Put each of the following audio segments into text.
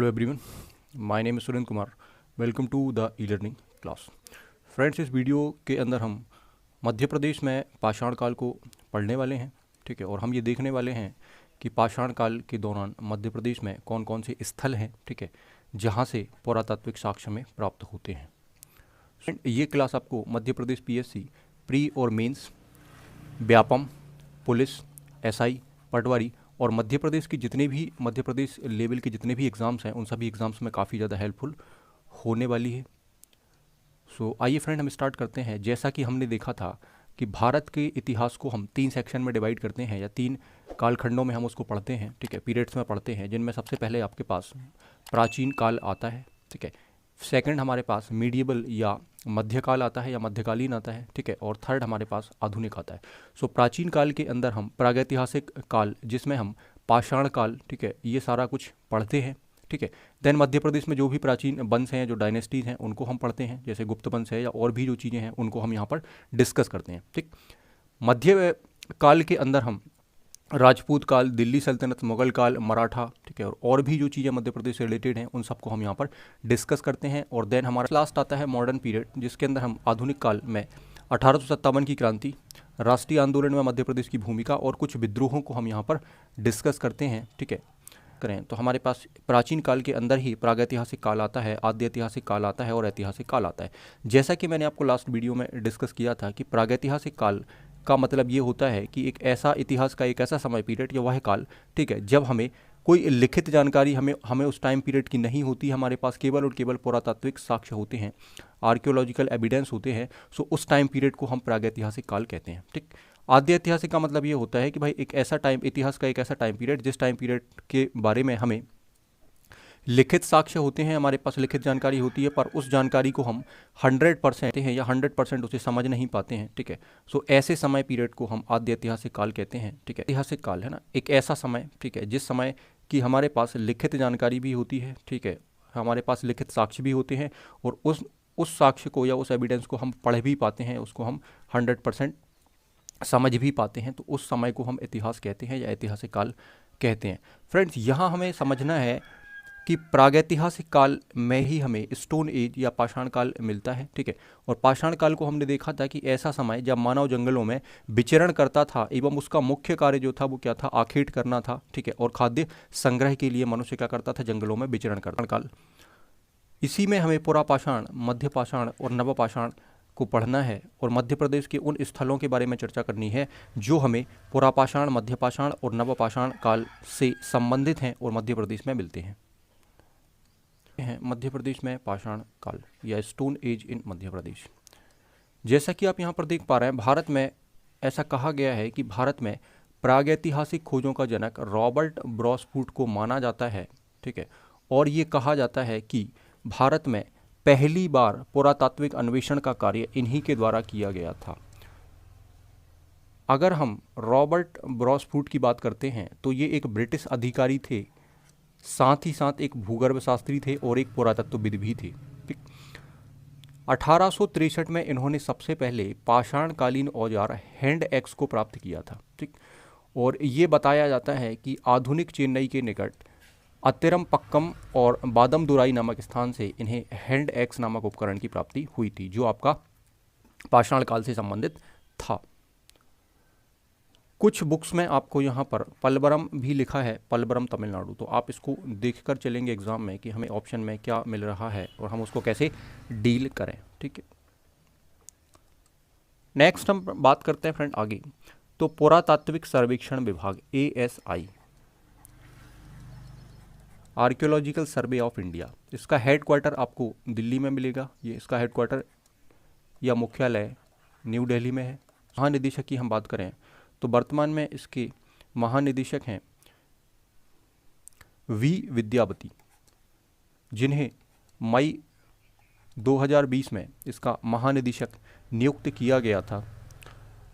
Hello everyone, my name is Surendra Kumar. Welcome to the e learning class. Friends, इस video के अंदर हम मध्य प्रदेश में पाषाण काल को पढ़ने वाले हैं. ठीक है, और हम ये देखने वाले हैं कि पाषाण काल के दौरान मध्य प्रदेश में कौन कौन से स्थल हैं, ठीक है, जहाँ से पुरातात्विक साक्ष्य में प्राप्त होते हैं. ये क्लास आपको मध्य प्रदेश पीएससी प्री और मेंस, व्यापम, पुलिस, एसआई, पटवारी और मध्य प्रदेश की जितने भी मध्य प्रदेश लेवल के जितने भी एग्ज़ाम्स हैं उन सभी एग्ज़ाम्स में काफ़ी ज़्यादा हेल्पफुल होने वाली है. सो आइए फ्रेंड, हम स्टार्ट करते हैं. जैसा कि हमने देखा था कि भारत के इतिहास को हम 3 सेक्शन में डिवाइड करते हैं या 3 कालखंडों में हम उसको पढ़ते हैं. ठीक है, पीरियड्स में पढ़ते हैं, जिनमें सबसे पहले आपके पास प्राचीन काल आता है. ठीक है, सेकंड हमारे पास मीडिएबल या मध्यकाल आता है या मध्यकालीन आता है. ठीक है, और थर्ड हमारे पास आधुनिक आता है. सो प्राचीन काल के अंदर हम प्रागैतिहासिक काल, जिसमें हम पाषाण काल, ठीक है, ये सारा कुछ पढ़ते हैं. ठीक है, देन मध्य प्रदेश में जो भी प्राचीन वंश हैं, जो डायनेस्टीज़ हैं, उनको हम पढ़ते हैं, जैसे गुप्त वंश है या और भी जो चीज़ें हैं उनको हम यहाँ पर डिस्कस करते हैं. ठीक, मध्य काल के अंदर हम राजपूत काल, दिल्ली सल्तनत, मुगल काल, मराठा, ठीक है, और भी जो चीज़ें मध्य प्रदेश से रिलेटेड हैं उन सबको हम यहाँ पर डिस्कस करते हैं. और देन हमारा लास्ट आता है मॉडर्न पीरियड, जिसके अंदर हम आधुनिक काल में 1857 की क्रांति, राष्ट्रीय आंदोलन में मध्य प्रदेश की भूमिका और कुछ विद्रोहों को हम यहाँ पर डिस्कस करते हैं. ठीक है, करें तो हमारे पास प्राचीन काल के अंदर ही प्रागैतिहासिक काल आता है, आद्य ऐतिहासिक काल आता है और ऐतिहासिक काल आता है. जैसा कि मैंने आपको लास्ट वीडियो में डिस्कस किया था कि प्रागैतिहासिक काल का मतलब ये होता है कि एक ऐसा इतिहास का एक ऐसा समय पीरियड या वह काल, ठीक है, जब हमें कोई लिखित जानकारी हमें उस टाइम पीरियड की नहीं होती. हमारे पास केवल और केवल पुरातात्विक साक्ष्य होते हैं, आर्कियोलॉजिकल एविडेंस होते हैं. सो उस टाइम पीरियड को हम प्रागैतिहासिक काल कहते हैं. ठीक, आद्य ऐतिहासिक का मतलब ये होता है कि भाई एक ऐसा टाइम, इतिहास का एक ऐसा टाइम पीरियड जिस टाइम पीरियड के बारे में हमें लिखित साक्ष्य होते हैं, हमारे पास लिखित जानकारी होती है, पर उस जानकारी को हम 100% हैं या 100% उसे समझ नहीं पाते हैं. ठीक है, सो ऐसे समय पीरियड को हम आद्य ऐतिहासिक काल कहते हैं. ठीक है, ऐतिहासिक काल है ना, एक ऐसा समय, ठीक है, जिस समय की हमारे पास लिखित जानकारी भी होती है. ठीक है, हमारे पास लिखित साक्ष्य भी होते हैं और उस साक्ष्य को या उस एविडेंस को हम पढ़ भी पाते हैं, उसको हम 100% समझ भी पाते हैं. तो उस समय को हम इतिहास कहते हैं या ऐतिहासिक काल कहते हैं. फ्रेंड्स, यहाँ हमें समझना है कि प्रागैतिहासिक काल में ही हमें स्टोन एज या पाषाण काल मिलता है. ठीक है, और पाषाण काल को हमने देखा था कि ऐसा समय जब मानव जंगलों में विचरण करता था एवं उसका मुख्य कार्य जो था वो क्या था, आखेट करना था. ठीक है, और खाद्य संग्रह के लिए मनुष्य क्या करता था, जंगलों में विचरण करता काल. इसी में हमें पुरापाषाण, मध्य पाषाण और नवपाषाण को पढ़ना है और मध्य प्रदेश के उन स्थलों के बारे में चर्चा करनी है जो हमें पुरापाषाण, मध्यपाषाण और नवपाषाण काल से संबंधित हैं और मध्य प्रदेश में मिलते हैं. मध्य प्रदेश में पाषाण काल या stone as in Madhya Pradesh. जैसा कि आप यहाँ पर देख पा रहे हैं, भारत में ऐसा कहा गया है कि भारत में प्रागैतिहासिक खोजों का जनक रॉबर्ट ब्रॉसफूट को माना जाता है. ठीक है, और ये कहा जाता है कि भारत में पहली बार पुरातात्विक अन्वेषण का कार्य इन्हीं के द्वारा किया गया था. अगर हम रॉबर्ट ब्रॉसफूट की बात करते हैं तो ये एक ब्रिटिश अधिकारी थे, साथ ही साथ एक भूगर्भ शास्त्री थे और एक पुरातत्वविद भी थे. ठीक, 1863 में इन्होंने सबसे पहले पाषाणकालीन औजार हैंड एक्स को प्राप्त किया था. ठीक, और ये बताया जाता है कि आधुनिक चेन्नई के निकट अतिरमपक्कम और बादमदुराई नामक स्थान से इन्हें हैंड एक्स नामक उपकरण की प्राप्ति हुई थी, जो आपका पाषाण काल से संबंधित था. कुछ बुक्स में आपको यहाँ पर पलवरम भी लिखा है, पलवरम तमिलनाडु, तो आप इसको देखकर चलेंगे एग्जाम में कि हमें ऑप्शन में क्या मिल रहा है और हम उसको कैसे डील करें. ठीक है, नेक्स्ट हम बात करते हैं फ्रेंड आगे. तो पुरातात्विक सर्वेक्षण विभाग, ASI, archaeological survey of India, इसका हेडक्वार्टर आपको दिल्ली में मिलेगा. ये इसका हेडक्वार्टर या मुख्यालय न्यू दिल्ली में है. महानिदेशक की हम बात करें तो वर्तमान में इसके महानिदेशक हैं V विद्यावती, जिन्हें मई 2020 में इसका महानिदेशक नियुक्त किया गया था.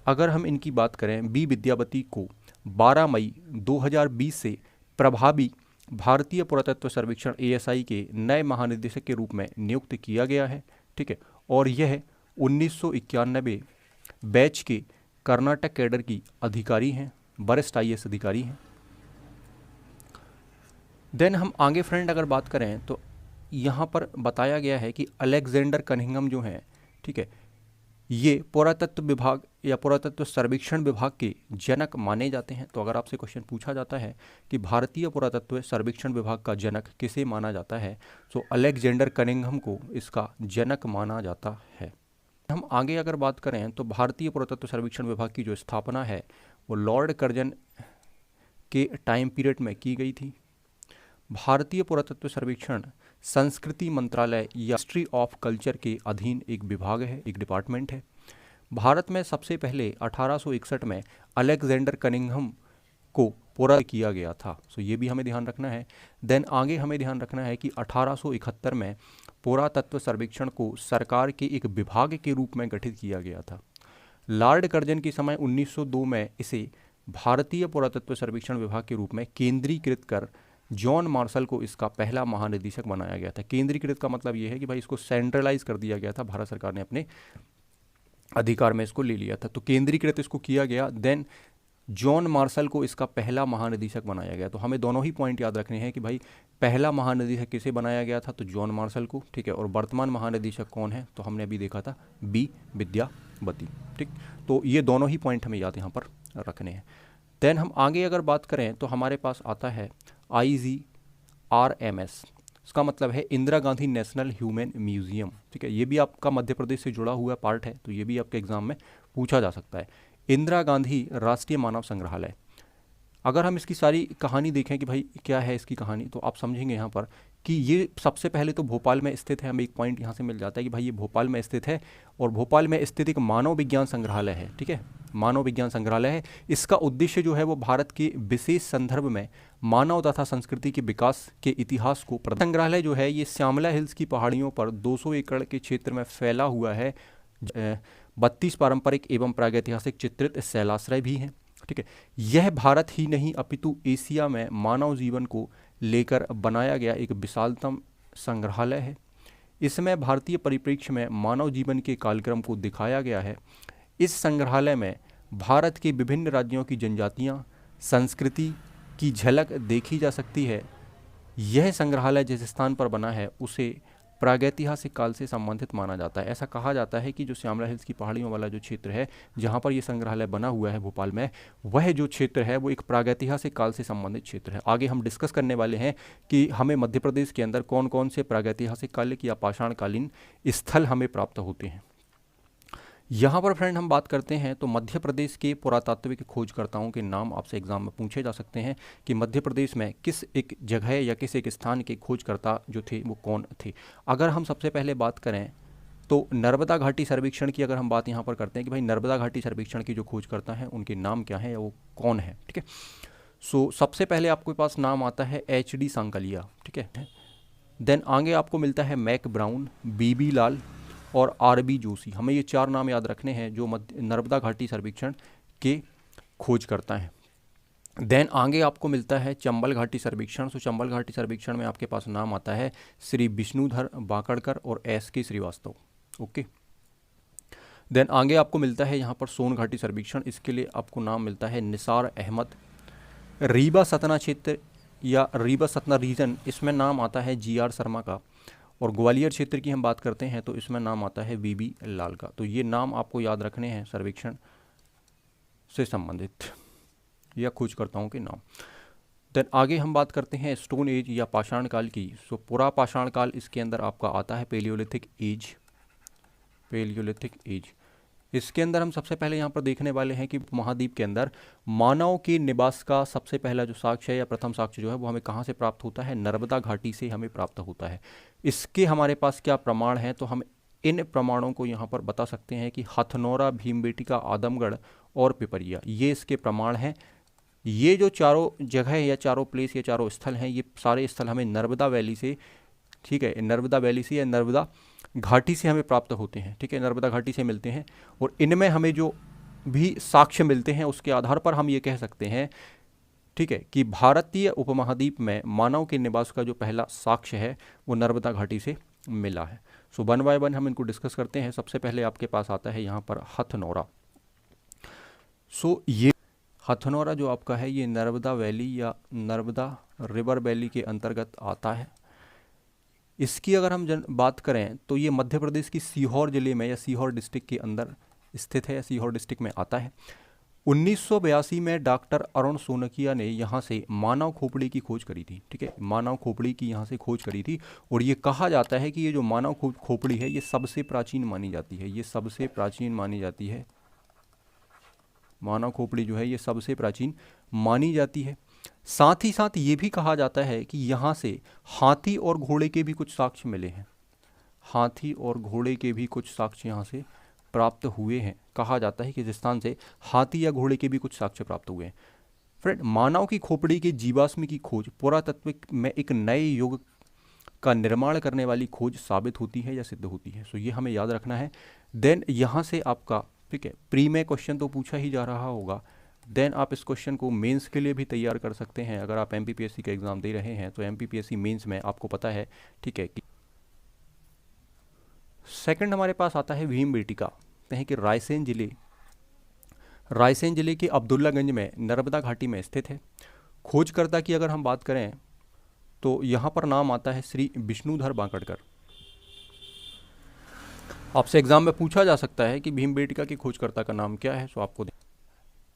अगर हम इनकी बात करें, B विद्यावती को 12 मई 2020 से प्रभावी भारतीय पुरातत्व सर्वेक्षण ASI के नए महानिदेशक के रूप में नियुक्त किया गया है. ठीक है, और यह 1991 बैच के कर्नाटक कैडर की अधिकारी हैं, वरिष्ठ IAS अधिकारी हैं. देन हम आगे फ्रेंड अगर बात करें तो यहाँ पर बताया गया है कि अलेक्जेंडर कनिंघम जो हैं, ठीक है, ये पुरातत्व विभाग या पुरातत्व सर्वेक्षण विभाग के जनक माने जाते हैं। तो अगर आपसे क्वेश्चन पूछा जाता है कि भारतीय पुरातत्व सर्वेक्षण विभाग का जनक किसे माना जाता है, तो अलेक्जेंडर कनिंघम को इसका जनक माना जाता है। हम आगे अगर बात करें तो भारतीय पुरातत्व सर्वेक्षण विभाग की जो स्थापना है वो लॉर्ड कर्जन के टाइम पीरियड में की गई थी। भारतीय पुरातत्व सर्वेक्षण संस्कृति मंत्रालय या मिनिस्ट्री ऑफ कल्चर के अधीन एक विभाग है, एक डिपार्टमेंट है। भारत में सबसे पहले 1861 में अलेक्जेंडर कनिंघम को पूरा किया गया था, सो ये भी हमें ध्यान रखना है। देन आगे हमें ध्यान रखना है कि 1871 में पुरातत्व सर्वेक्षण को सरकार के एक विभाग के रूप में गठित किया गया था। लॉर्ड कर्जन के समय 1902 में इसे भारतीय पुरातत्व सर्वेक्षण विभाग के रूप में केंद्रीकृत कर जॉन मार्शल को इसका पहला महानिदेशक बनाया गया था। केंद्रीकृत का मतलब ये है कि भाई इसको सेंट्रलाइज कर दिया गया था, भारत सरकार ने अपने अधिकार में इसको ले लिया था, तो केंद्रीकृत इसको किया गया। देन जॉन मार्शल को इसका पहला महानिदेशक बनाया गया। तो हमें दोनों ही पॉइंट याद रखने हैं कि भाई पहला महानिदेशक किसे बनाया गया था, तो जॉन मार्शल को, ठीक है। और वर्तमान महानिदेशक कौन है, तो हमने अभी देखा था बी विद्यावती, ठीक। तो ये दोनों ही पॉइंट हमें याद यहाँ पर रखने हैं। देन हम आगे अगर बात करें तो हमारे पास आता है IGRMS, इसका मतलब है Indira Gandhi national human museum, ठीक है। ये भी आपका मध्य प्रदेश से जुड़ा हुआ पार्ट है, तो ये भी आपके एग्जाम में पूछा जा सकता है। इंदिरा गांधी राष्ट्रीय मानव संग्रहालय, अगर हम इसकी सारी कहानी देखें कि भाई क्या है इसकी कहानी, तो आप समझेंगे यहाँ पर कि ये सबसे पहले तो भोपाल में स्थित है। हमें एक पॉइंट यहाँ से मिल जाता है कि भाई ये भोपाल में स्थित है और भोपाल में स्थित एक मानव विज्ञान संग्रहालय है, ठीक है, मानव विज्ञान संग्रहालय है। इसका उद्देश्य जो है वो भारत के विशेष संदर्भ में मानव तथा संस्कृति के विकास के इतिहास को संग्रहालय जो है ये श्यामला हिल्स की पहाड़ियों पर 200 एकड़ के क्षेत्र में फैला हुआ है। 32 पारंपरिक एवं प्रागैतिहासिक चित्रित शैलाश्रय भी हैं, ठीक है। यह भारत ही नहीं अपितु एशिया में मानव जीवन को लेकर बनाया गया एक विशालतम संग्रहालय है। इसमें भारतीय परिप्रेक्ष्य में मानव जीवन के कालक्रम को दिखाया गया है। इस संग्रहालय में भारत के विभिन्न राज्यों की जनजातियां, संस्कृति की झलक देखी जा सकती है। यह संग्रहालय जिस स्थान पर बना है उसे प्रागैतिहासिक काल से संबंधित माना जाता है। ऐसा कहा जाता है कि जो श्यामला हिल्स की पहाड़ियों वाला जो क्षेत्र है जहाँ पर यह संग्रहालय बना हुआ है भोपाल में, वह जो क्षेत्र है वो एक प्रागैतिहासिक काल से संबंधित क्षेत्र है। आगे हम डिस्कस करने वाले हैं कि हमें मध्य प्रदेश के अंदर कौन कौन से प्रागैतिहासिक कालिक या पाषाणकालीन स्थल हमें प्राप्त होते हैं। यहाँ पर फ्रेंड हम बात करते हैं तो मध्य प्रदेश के पुरातात्विक खोजकर्ताओं के नाम आपसे एग्जाम में पूछे जा सकते हैं कि मध्य प्रदेश में किस एक जगह या किस एक स्थान के खोजकर्ता जो थे वो कौन थे। अगर हम सबसे पहले बात करें तो नर्मदा घाटी सर्वेक्षण की अगर हम बात यहाँ पर करते हैं कि भाई नर्मदा घाटी सर्वेक्षण के जो खोजकर्ता हैं उनके नाम क्या हैं या वो कौन है, ठीक है। सो सबसे पहले आपके पास नाम आता है HD सांकलिया, ठीक है। देन आगे आपको मिलता है मैक ब्राउन, BB लाल और RB जोशी। हमें ये चार नाम याद रखने हैं जो नर्मदा घाटी सर्वेक्षण के खोज करता है। देन आगे आपको मिलता है चंबल घाटी सर्वेक्षण। सो चंबल घाटी सर्वेक्षण में आपके पास नाम आता है श्री विष्णुधर बाकड़कर और SK श्रीवास्तव, ओके। देन आगे आपको मिलता है यहाँ पर सोन घाटी सर्वेक्षण, इसके लिए आपको नाम मिलता है निसार अहमद। रीवा सतना क्षेत्र या रीवा सतना रीजन, इसमें नाम आता है GR शर्मा का। और ग्वालियर क्षेत्र की हम बात करते हैं तो इसमें नाम आता है VB लाल का। तो ये नाम आपको याद रखने हैं सर्वेक्षण से संबंधित या खोजकर्ताओं के नाम। देन आगे हम बात करते हैं स्टोन एज या पाषाण काल की। सो पूरा पाषाण काल इसके अंदर आपका आता है पेलियोलिथिक एज, पेलियोलिथिक एज। इसके अंदर हम सबसे पहले यहाँ पर देखने वाले हैं कि महाद्वीप के अंदर मानव के निवास का सबसे पहला जो साक्ष्य है या प्रथम साक्ष्य जो है वो हमें कहाँ से प्राप्त होता है, नर्मदा घाटी से हमें प्राप्त होता है। इसके हमारे पास क्या प्रमाण हैं, तो हम इन प्रमाणों को यहाँ पर बता सकते हैं कि हथनौरा, भीमबेटका, आदमगढ़ और पिपरिया, ये इसके प्रमाण हैं। ये जो चारों जगह या चारों प्लेस या चारों स्थल हैं, ये सारे स्थल हमें नर्मदा वैली से, ठीक है, नर्मदा वैली से या नर्मदा घाटी से हमें प्राप्त होते हैं, ठीक है, नर्मदा घाटी से मिलते हैं। और इनमें हमें जो भी साक्ष्य मिलते हैं उसके आधार पर हम ये कह सकते हैं, ठीक है, कि भारतीय उपमहाद्वीप में मानव के निवास का जो पहला साक्ष्य है वो नर्मदा घाटी से मिला है। सो वन बाय वन हम इनको डिस्कस करते हैं। सबसे पहले आपके पास आता है यहाँ पर हथनौरा। सो ये हथनौरा जो आपका है ये नर्मदा वैली या नर्मदा रिवर वैली के अंतर्गत आता है। इसकी अगर हम बात करें तो ये मध्य प्रदेश की सीहोर जिले में या सीहोर डिस्ट्रिक्ट के अंदर स्थित है या सीहोर डिस्ट्रिक्ट में आता है। 1982 में डॉक्टर अरुण सोनकिया ने यहाँ से मानव खोपड़ी की खोज करी थी। ठीक है, मानव खोपड़ी की यहाँ से खोज करी थी और ये कहा जाता है कि ये जो मानव खोपड़ी है ये सबसे प्राचीन मानी जाती है, ये सबसे प्राचीन मानी जाती है। मानव खोपड़ी जो है ये सबसे प्राचीन मानी जाती है। साथ ही साथ ये भी कहा जाता है कि यहाँ से हाथी और घोड़े के भी कुछ साक्ष्य मिले हैं, हाथी और घोड़े के भी कुछ साक्ष्य यहाँ से प्राप्त हुए हैं। कहा जाता है कि इस स्थान से हाथी या घोड़े के भी कुछ साक्ष्य प्राप्त हुए हैं। फ्रेंड, मानव की खोपड़ी के जीवाश्म की खोज पुरातत्व में एक नए युग का निर्माण करने वाली खोज साबित होती है या सिद्ध होती है। सो ये हमें याद रखना है। देन यहाँ से आपका, ठीक है, प्री में क्वेश्चन तो पूछा ही जा रहा होगा, देन आप इस क्वेश्चन को मेंस के लिए भी तैयार कर सकते हैं। अगर आप एमपीपीएससी का एग्जाम दे रहे हैं तो एमपीपीएससी मेंस में आपको पता है, ठीक है, कि सेकंड हमारे पास आता है भीमबेटका। कहते हैं कि रायसेन जिले के अब्दुल्लागंज में नर्मदा घाटी में स्थित है। खोजकर्ता की अगर हम बात करें तो यहाँ पर नाम आता है श्री विष्णुधर बांकड़कर। आपसे एग्जाम में पूछा जा सकता है कि भीमबेटका के खोजकर्ता का नाम क्या है। सो आपको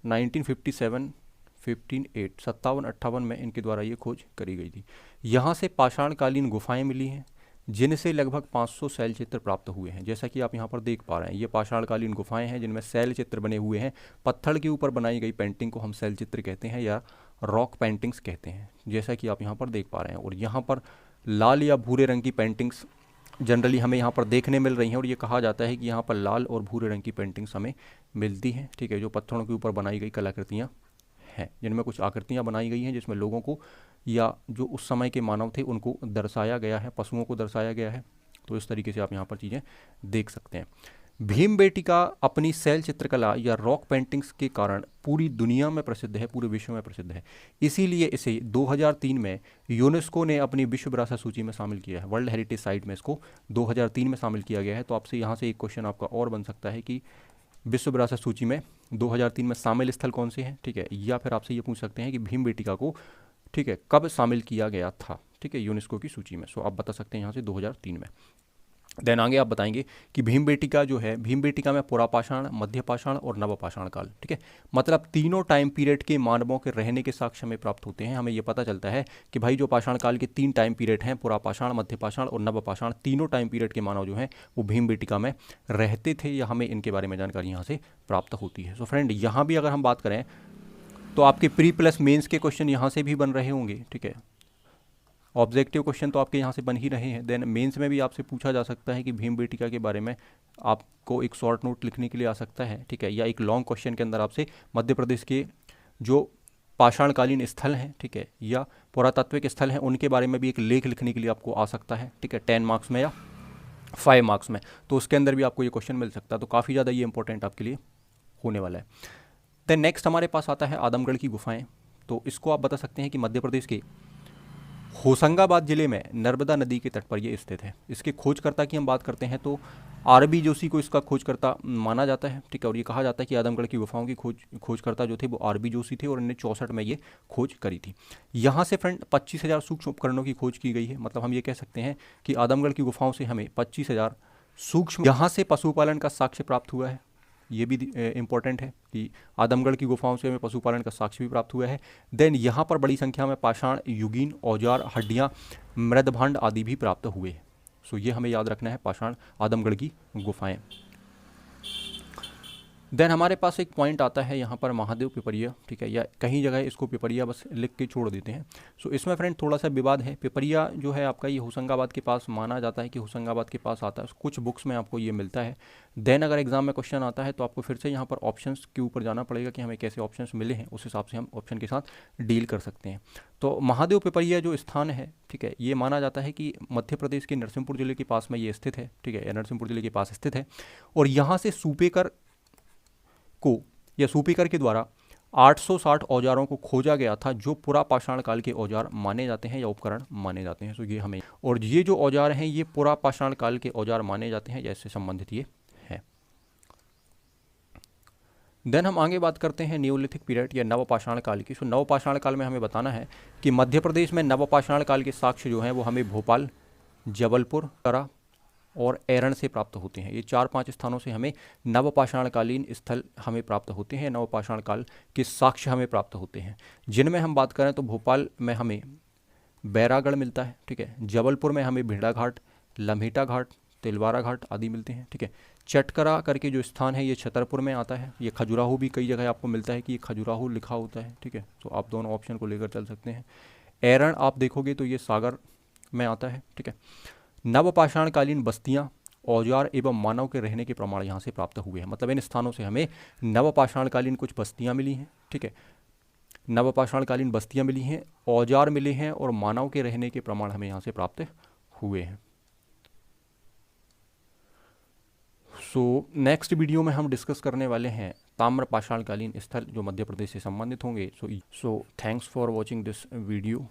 1957, 57 में इनके द्वारा ये खोज करी गई थी। यहाँ से पाषाणकालीन गुफाएं मिली हैं जिनसे लगभग 500 शैल चित्र प्राप्त हुए हैं। जैसा कि आप यहाँ पर देख पा रहे हैं, ये पाषाणकालीन गुफाएं हैं जिनमें शैल चित्र बने हुए हैं। पत्थर के ऊपर बनाई गई पेंटिंग को हम शैल चित्र कहते हैं या रॉक पेंटिंग्स कहते हैं, जैसा कि आप यहाँ पर देख पा रहे हैं। और यहाँ पर लाल या भूरे रंग की पेंटिंग्स जनरली हमें यहाँ पर देखने मिल रही हैं और ये कहा जाता है कि यहाँ पर लाल और भूरे रंग की पेंटिंग्स हमें मिलती हैं। ठीक है, जो पत्थरों के ऊपर बनाई गई कलाकृतियाँ हैं, जिनमें कुछ आकृतियाँ बनाई गई हैं जिसमें लोगों को या जो उस समय के मानव थे उनको दर्शाया गया है, पशुओं को दर्शाया गया है। तो इस तरीके से आप यहाँ पर चीज़ें देख सकते हैं। भीमबेटका अपनी शैल चित्रकला या रॉक पेंटिंग्स के कारण पूरी दुनिया में प्रसिद्ध है, पूरे विश्व में प्रसिद्ध है। इसीलिए इसे 2003 में यूनेस्को ने अपनी विश्व विरासत सूची में शामिल किया है। वर्ल्ड हेरिटेज साइट में इसको 2003 में शामिल किया गया है। तो आपसे यहाँ से एक क्वेश्चन आपका और बन सकता है कि विश्व विरासत सूची में 2003 में शामिल स्थल कौन से हैं, ठीक है, या फिर आपसे ये पूछ सकते हैं कि भीमबेटका को, ठीक है, कब शामिल किया गया था, ठीक है, यूनेस्को की सूची में। सो आप बता सकते हैं यहाँ से 2003 में। देन आगे आप बताएंगे कि भीमबेटका जो है, भीमबेटका में पुरापाषाण, मध्यपाषाण और नवपाषाण काल, ठीक है, मतलब तीनों टाइम पीरियड के मानवों के रहने के साक्ष्य हमें प्राप्त होते हैं। हमें ये पता चलता है कि भाई जो पाषाण काल के 3 टाइम पीरियड हैं, पुरापाषाण, मध्यपाषाण और नवपाषाण, तीनों टाइम पीरियड के मानव जो हैं वो भीमबेटका में रहते थे, या हमें इनके बारे में जानकारी यहाँ से प्राप्त होती है। सो फ्रेंड, यहाँ भी अगर हम बात करें तो आपके प्री प्लस मेंस के क्वेश्चन यहाँ से भी बन रहे होंगे। ठीक है, ऑब्जेक्टिव क्वेश्चन तो आपके यहाँ से बन ही रहे हैं। देन मेंस में भी आपसे पूछा जा सकता है कि भीमबेटका के बारे में आपको एक शॉर्ट नोट लिखने के लिए आ सकता है, ठीक है, या एक लॉन्ग क्वेश्चन के अंदर आपसे मध्य प्रदेश के जो पाषाणकालीन स्थल हैं, ठीक है, या पुरातात्विक स्थल हैं, उनके बारे में भी एक लेख लिखने के लिए आपको आ सकता है, ठीक है, 10 मार्क्स में या 5 मार्क्स में। तो उसके अंदर भी आपको ये क्वेश्चन मिल सकता है। तो काफ़ी ज़्यादा ये इंपॉर्टेंट आपके लिए होने वाला है। देन नेक्स्ट हमारे पास आता है आदमगढ़ की गुफाएं। तो इसको आप बता सकते हैं कि मध्य प्रदेश के होशंगाबाद जिले में नर्मदा नदी के तट पर ये स्थित है। इसके खोजकर्ता की हम बात करते हैं तो आरबी जोशी को इसका खोजकर्ता माना जाता है, ठीक है, और ये कहा जाता है कि आदमगढ़ की गुफाओं की खोजकर्ता जो थे वो आरबी जोशी थे और इन्होंने 64 में ये खोज करी थी। यहाँ से फ्रेंड 25,000 सूक्ष्म उपकरणों की खोज की गई है। मतलब हम ये कह सकते हैं कि आदमगढ़ की गुफाओं से हमें 25,000 सूक्ष्म, यहाँ से पशुपालन का साक्ष्य प्राप्त हुआ है। ये भी इंपॉर्टेंट है कि आदमगढ़ की गुफाओं से हमें पशुपालन का साक्ष्य भी प्राप्त हुआ है। देन यहाँ पर बड़ी संख्या में पाषाण, युगीन, औजार, हड्डियाँ, मृदभांड आदि भी प्राप्त हुए हैं। सो ये हमें याद रखना है, पाषाण, आदमगढ़ की गुफाएं। देन हमारे पास एक पॉइंट आता है यहाँ पर महादेव पिपरिया, ठीक है, या कहीं जगह इसको पिपरिया बस लिख के छोड़ देते हैं। सो इसमें फ्रेंड थोड़ा सा विवाद है। पिपरिया जो है आपका ये होशंगाबाद के पास माना जाता है कि होशंगाबाद के पास आता है, कुछ बुक्स में आपको ये मिलता है। देन अगर एग्जाम में क्वेश्चन आता है तो आपको फिर से यहाँ पर ऑप्शंस के ऊपर जाना पड़ेगा कि हमें कैसे ऑप्शंस मिले हैं, उस हिसाब से हम ऑप्शन के साथ डील कर सकते हैं। तो महादेव पिपरिया जो स्थान है, ठीक है, ये माना जाता है कि मध्य प्रदेश के नरसिंहपुर जिले के पास में ये स्थित है, ठीक है, नरसिंहपुर जिले के पास स्थित है। और यहाँ से सूपेकर को या सूपेकर के द्वारा 860 औजारों को खोजा गया था जो पुरा पाषाण काल के औजार माने जाते हैं या उपकरण माने जाते हैं। सो ये हमें, और ये जो औजार हैं ये पुरा पाषाण काल के औजार माने जाते हैं या इससे संबंधित ये है। देन हम आगे बात करते हैं न्यूलिथिक पीरियड या नवपाषाण काल की। सो नवपाषाण काल में हमें बताना है कि मध्य प्रदेश में नवपाषाण काल के साक्ष्य जो हैं वो हमें भोपाल, जबलपुर, करा और एरण से प्राप्त होते हैं। ये 4-5 स्थानों से हमें नवपाषाणकालीन स्थल हमें प्राप्त होते हैं, नवपाषाण काल के साक्ष्य हमें प्राप्त होते हैं। जिनमें हम बात करें तो भोपाल में हमें बैरागढ़ मिलता है, ठीक है। जबलपुर में हमें भिंडा घाट, लम्हेटा घाट, तिलवारा घाट आदि मिलते हैं, ठीक है। चटकरा करके जो स्थान है ये छतरपुर में आता है। ये खजुराहो भी कई जगह आपको मिलता है कि ये खजुराहो लिखा होता है, ठीक है। तो आप दोनों ऑप्शन को लेकर चल सकते हैं। एरण आप देखोगे तो ये सागर में आता है, ठीक है। नवपाषाणकालीन बस्तियां, औजार एवं मानव के रहने के प्रमाण यहाँ से प्राप्त हुए हैं। मतलब इन स्थानों से हमें नवपाषाणकालीन कुछ बस्तियां मिली हैं, ठीक है। नवपाषाणकालीन बस्तियां मिली हैं, औजार मिले हैं और मानव के रहने के प्रमाण हमें यहाँ से प्राप्त हुए हैं। सो नेक्स्ट वीडियो में हम डिस्कस करने वाले हैं ताम्रपाषाणकालीन स्थल जो मध्य प्रदेश से संबंधित होंगे। So thanks for watching this video.